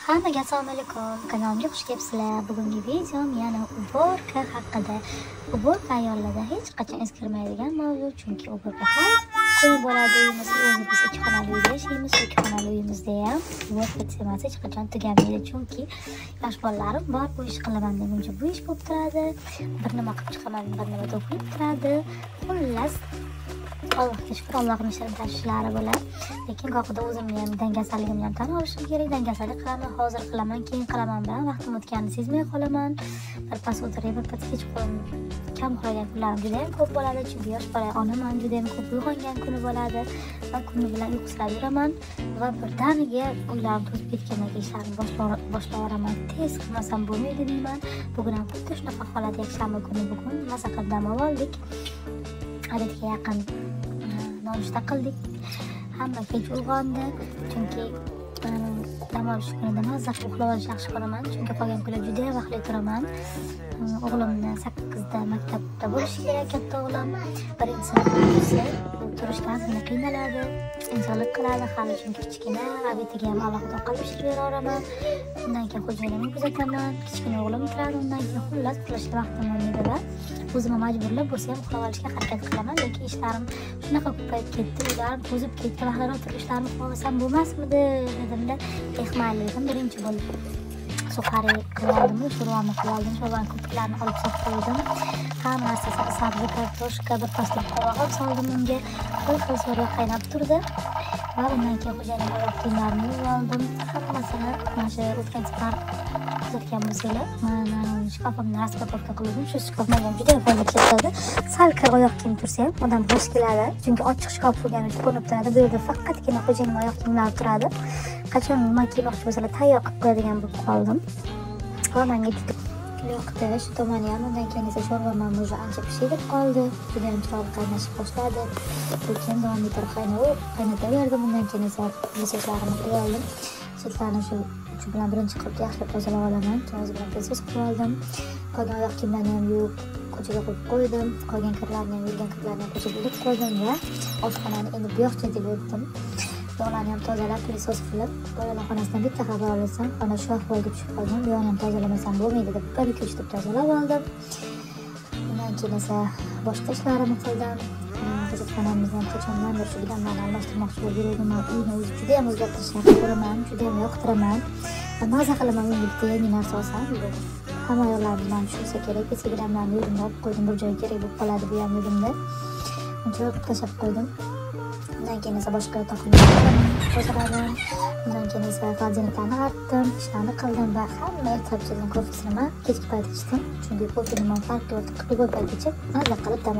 Hammaga assalomu alaykum. Kanalimga xush kelibsizlar. Bugungi videom yana uborka haqida. Uborka ayollarda hech qachon eskirmaydigan mavzu, chunki uborka har kuni bo'ladi. Masalan, biz ikki xonali uyda yashaymiz, ikki xonali uyimizda ham uborka temasi hech qachon tugamaydi, chunki yosh bolalarim bor, bu ish qilaman deguncha bu ish bo'lib turadi. Bir nima qilib chiqaman, bir nima to'qib turadi. Xullas, Allohga shukr, Allohning ishini tashishlari bilan. Lekin gohida o'zimni ham dangasaligimni ham tan olishim kerak. Dangasalik qilaman, hozir qilaman, keyin qilaman bilan vaqtim o'tganini sezmay qolaman. Birpas o'tiray, birpas kech kam uxlagan kunlarim juda ham ko'p bo'ladi, chunki yosh bola onaman, juda ham ko'p uyg'ongan kuni bo'ladi va kuni bilan uyqusirab yuraman va birdaniga uylarim to'zib ketgandan keyin ishlarni boshlayveraman. Tez qilmasam bo'lmaydi deyman. Bugun ham xuddi shunaqa holat, yakshanba kuni bugun maza qilib dam oldik. Odatga yaqin nonushta qildik. Hamma kech uyg'ondi, chunki dam olish kunida maza qilib uxlab olishni yaxshi ko'raman, chunki qolgan kunlar juda ham vaqtli turaman. O'g'limni 8da maktabda bo'lishi kerak, katta o'g'lim. Birinchi sinfda turishdan ozgina qiynaladi, insonlik qiladi hali, chunki kichkina, abitiga ham alohida ovqat pishirib beraveraman. Undan keyin xo'jayinimni kuzataman, kichkina o'g'lim turadi, undan keyin xullas uxlashga vaqtim bo'lmaydi va o'zimni majburlab bo'lsa ham uxlab olishga harakat qilaman, lekin ishlarim shunaqa ko'payib ketdi, uylarim to'zib ketdi, vaqtdan turib ishlarni qilmasam bo'lmasmidi dedimda, mayli dedim, birinchi bo'lib suqari qilib oldim, sho'rvani qilib oldim, sho'rvani ko'piklarni olib solib qo'ydim. Hamma narsasini sabzi, kartoshka, bir paslik qovoq olib soldim unga. Xil sho'rva qaynab turdi. Va undan keyin xo'jayinim oyoq kiyimlarini yuvib oldim. Hammasini mana shu o'tgan safar kuzatgan bo'lsanglar, mana shkafimni raspakowka qildim. Shu shkaf menga juda foyda keladi. Sal kir oyoq kiyim tursa ham odam g'ash keladi, chunki ochiq shkaf bo'lgani uchun ko'rinib turadi. Bu yerda faqatgina xo'jayinim oyoq kiyimlari turadi. Qachon nima kiymoqchi bo'lsalar tayyor qilib qo'yadigan bo'lib qoldim. Va menga juda yoqdi. Shu tomoni ham undan keyin esa sho'rvam уже ancha pishib qoldi. Juda ham chiroyli qaynashib boshladi. Lekin davom etib qaynataverdim. Undan keyin esa misoshlarimni qo'yib oldim. Sutlarni shu uchi bilan birinchi qilib yaxshilab tozalab olaman. Keyin o'zi bilan pes qilib oldim. Qolgan oyoq kiyimlarni ham yuvib ko'chaga qo'yib qo'ydim. Qolgan kirlarni ham, yurgan kirlarni ham ko'chaga ilib qo'ydim va oshxonani endi bu yoqcha deb o'tdim. Yog'larni ham tozalab, pilisos qilib, bolalar xonasidan bitta xabar olsam, xona shu ahvolga tushib qolgan. Bu yoqni ham tozalamasam bo'lmaydi deb bir-ikki deb tozalab oldim. Undan keyin esa boshqa ishlarimni qildim. Hojatxonamizni ham qachondandir shu gilamlarni almashtirmoqchi bo'lib yurdim. Uyni o'zi juda ham o'zgartirishni ko'raman, juda ham yoqtiraman. Va maza qilaman uyga bitta yangi narsa olsam, hamma ayollar bilan tushunsa kerak, eski gilamlarni yuzimda olib qo'ydim, bir joyga kerak bo'lib qoladi bu ham yuzimda. Uncha tashlab qo'ydim. Undan keyin esa boshqa taqimlarni tozaladim. Undan keyin esa xodimliklarni artdim, ishlarni qildim va hamma ertalab ichadigan kofesini kechki payt ichdim. Chunki kofening farqi yo'q, qirq payt ichib, maza qilib dam